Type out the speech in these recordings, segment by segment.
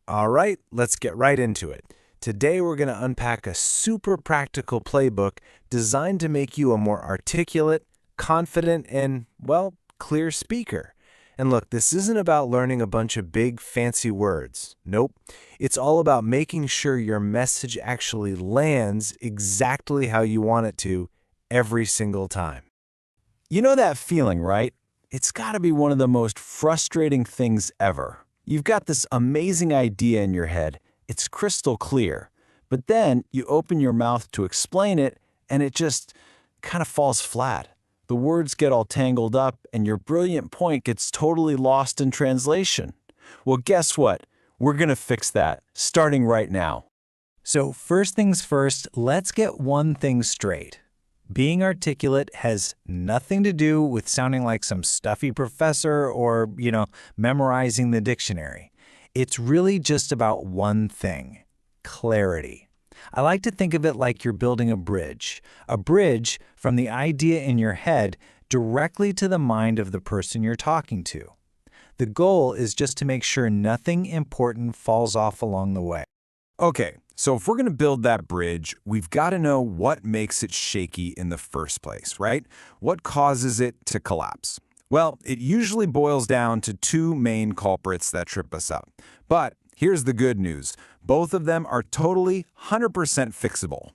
All right, let's get right into it. Today we're going to unpack a super practical playbook designed to make you a more articulate, confident, and, well, clear speaker. And look, this isn't about learning a bunch of big, fancy words. Nope. It's all about making sure your message actually lands exactly how you want it to every single time. You know that feeling, right? It's got to be one of the most frustrating things ever. You've got this amazing idea in your head. It's crystal clear. But then you open your mouth to explain it, and it just kind of falls flat. The words get all tangled up, and your brilliant point gets totally lost in translation. Well, guess what? We're going to fix that, starting right now. So first things first, let's get one thing straight. Being articulate has nothing to do with sounding like some stuffy professor or, memorizing the dictionary. It's really just about one thing: clarity. I like to think of it like you're building a bridge from the idea in your head directly to the mind of the person you're talking to. The goal is just to make sure nothing important falls off along the way. Okay, so if we're going to build that bridge, we've got to know what makes it shaky in the first place, right? What causes it to collapse? Well, it usually boils down to two main culprits that trip us up. But here's the good news. Both of them are totally 100% fixable.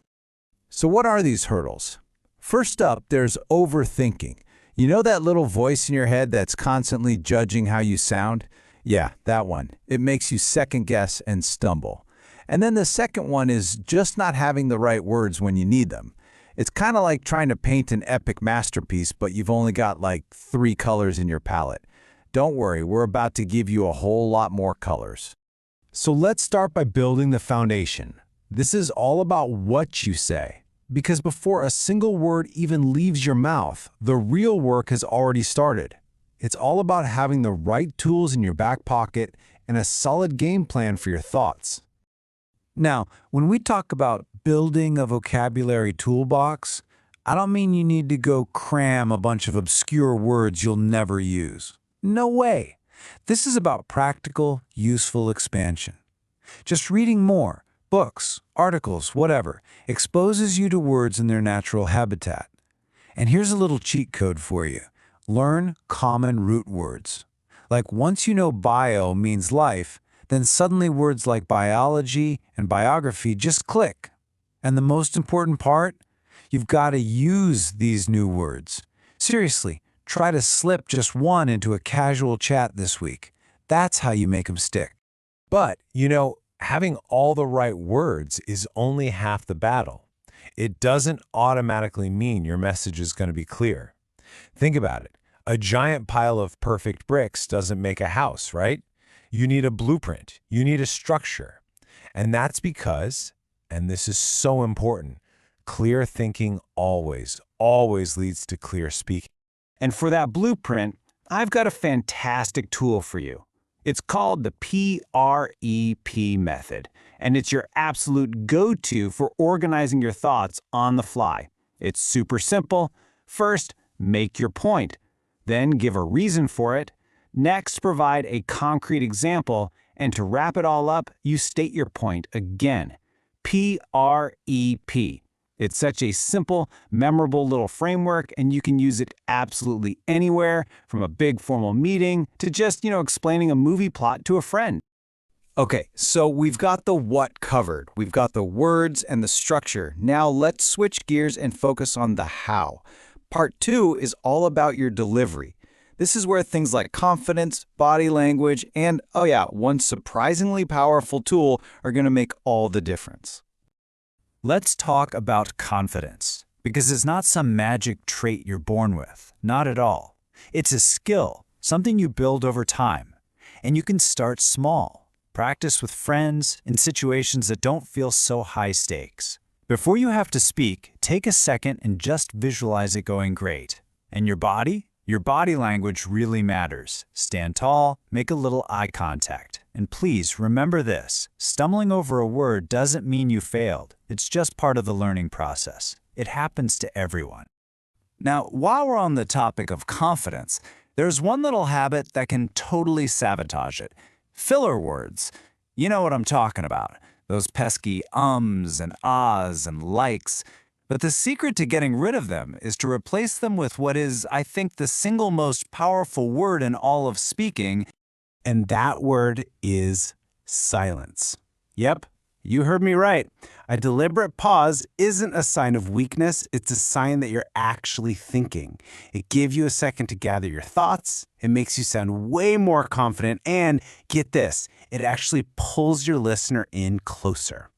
So what are these hurdles? First up, there's overthinking. You know that little voice in your head that's constantly judging how you sound? Yeah, that one. It makes you second guess and stumble. And then the second one is just not having the right words when you need them. It's kind of like trying to paint an epic masterpiece, but you've only got like 3 colors in your palette. Don't worry, we're about to give you a whole lot more colors. So let's start by building the foundation. This is all about what you say, because before a single word even leaves your mouth, the real work has already started. It's all about having the right tools in your back pocket and a solid game plan for your thoughts. Now, when we talk about building a vocabulary toolbox, I don't mean you need to go cram a bunch of obscure words you'll never use. No way. This is about practical, useful expansion. Just reading more, books, articles, whatever, exposes you to words in their natural habitat. And here's a little cheat code for you. Learn common root words. Like once you know bio means life, then suddenly words like biology and biography just click. And the most important part? You've got to use these new words. Seriously, try to slip just one into a casual chat this week. That's how you make them stick. But, having all the right words is only half the battle. It doesn't automatically mean your message is going to be clear. Think about it. A giant pile of perfect bricks doesn't make a house, right? You need a blueprint. You need a structure. And that's because, and this is so important, clear thinking always leads to clear speaking. And for that blueprint, I've got a fantastic tool for you. It's called the PREP method, and it's your absolute go-to for organizing your thoughts on the fly. It's super simple. First, make your point. Then give a reason for it. Next, provide a concrete example, and to wrap it all up, you state your point again. PREP. It's such a simple, memorable little framework, and you can use it absolutely anywhere, from a big formal meeting to just, explaining a movie plot to a friend. Okay, so we've got the what covered. We've got the words and the structure. Now let's switch gears and focus on the how. Part 2 is all about your delivery. This is where things like confidence, body language, and, one surprisingly powerful tool are going to make all the difference. Let's talk about confidence, because it's not some magic trait you're born with. Not at all. It's a skill, something you build over time. And you can start small. Practice with friends in situations that don't feel so high stakes. Before you have to speak, take a second and just visualize it going great. And your body? Your body language really matters. Stand tall, make a little eye contact. And please remember this, stumbling over a word doesn't mean you failed. It's just part of the learning process. It happens to everyone. Now, while we're on the topic of confidence, there's one little habit that can totally sabotage it. Filler words. You know what I'm talking about. Those pesky ums and ahs and likes. But the secret to getting rid of them is to replace them with what is, I think, the single most powerful word in all of speaking, and that word is silence. Yep, you heard me right. A deliberate pause isn't a sign of weakness, it's a sign that you're actually thinking. It gives you a second to gather your thoughts, it makes you sound way more confident, and get this, it actually pulls your listener in closer.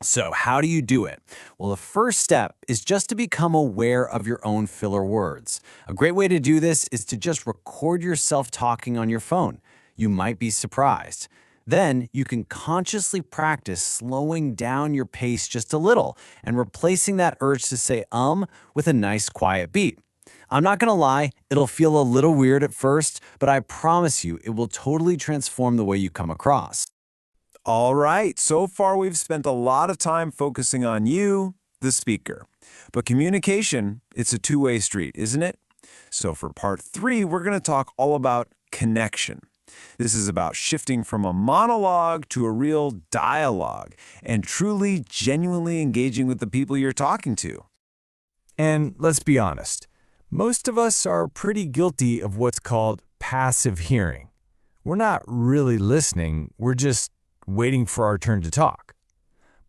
So how do you do it? Well, the first step is just to become aware of your own filler words. A great way to do this is to just record yourself talking on your phone. You might be surprised. Then you can consciously practice slowing down your pace just a little and replacing that urge to say with a nice quiet beat. I'm not gonna lie, it'll feel a little weird at first, but I promise you it will totally transform the way you come across. All right, so far we've spent a lot of time focusing on you, the speaker. But communication, it's a two-way street, isn't it? So for part 3, we're going to talk all about connection. This is about shifting from a monologue to a real dialogue and truly, genuinely engaging with the people you're talking to. And let's be honest, most of us are pretty guilty of what's called passive hearing. We're not really listening, we're just waiting for our turn to talk.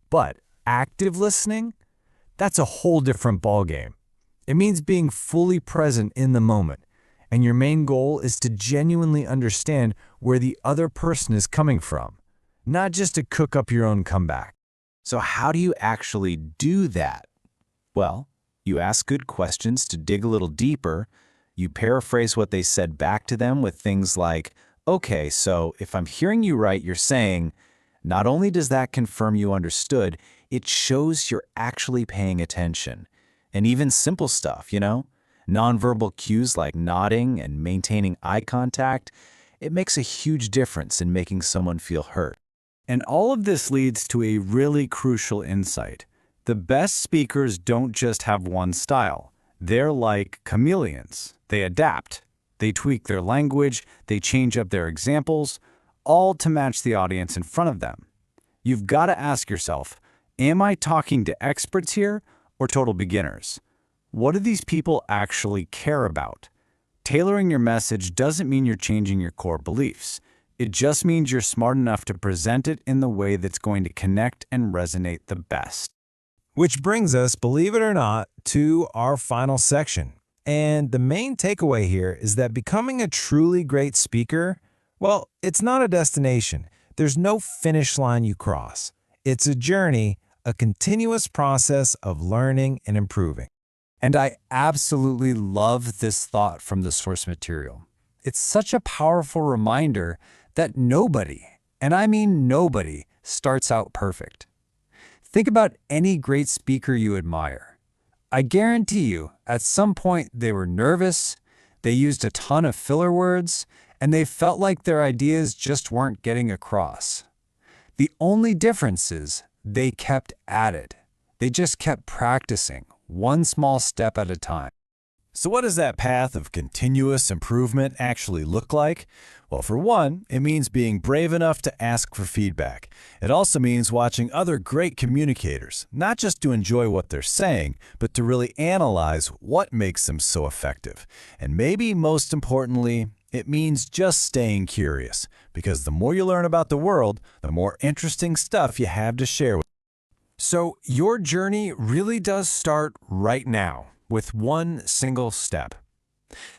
But active listening, that's a whole different ballgame. It means being fully present in the moment, and your main goal is to genuinely understand where the other person is coming from, not just to cook up your own comeback. So how do you actually do that? Well, you ask good questions to dig a little deeper. You paraphrase what they said back to them with things like, okay, so if I'm hearing you right, you're saying, not only does that confirm you understood, it shows you're actually paying attention. And even simple stuff, nonverbal cues like nodding and maintaining eye contact, it makes a huge difference in making someone feel heard. And all of this leads to a really crucial insight. The best speakers don't just have one style. They're like chameleons. They adapt. They tweak their language, they change up their examples, all to match the audience in front of them. You've got to ask yourself, am I talking to experts here or total beginners? What do these people actually care about? Tailoring your message doesn't mean you're changing your core beliefs. It just means you're smart enough to present it in the way that's going to connect and resonate the best. Which brings us, believe it or not, to our final section. And the main takeaway here is that becoming a truly great speaker, well, it's not a destination. There's no finish line you cross. It's a journey, a continuous process of learning and improving. And I absolutely love this thought from the source material. It's such a powerful reminder that nobody, and I mean nobody, starts out perfect. Think about any great speaker you admire. I guarantee you, at some point they were nervous, they used a ton of filler words, and they felt like their ideas just weren't getting across. The only difference is they kept at it. They just kept practicing, one small step at a time. So what does that path of continuous improvement actually look like? Well, for one, it means being brave enough to ask for feedback. It also means watching other great communicators, not just to enjoy what they're saying, but to really analyze what makes them so effective. And maybe most importantly, it means just staying curious, because the more you learn about the world, the more interesting stuff you have to share. So your journey really does start right now with one single step.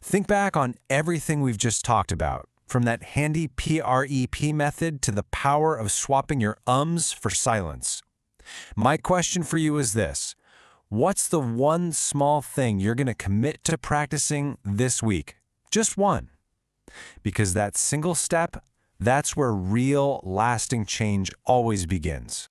Think back on everything we've just talked about, from that handy PREP method to the power of swapping your ums for silence. My question for you is this: what's the one small thing you're going to commit to practicing this week? Just one. Because that single step, that's where real, lasting change always begins.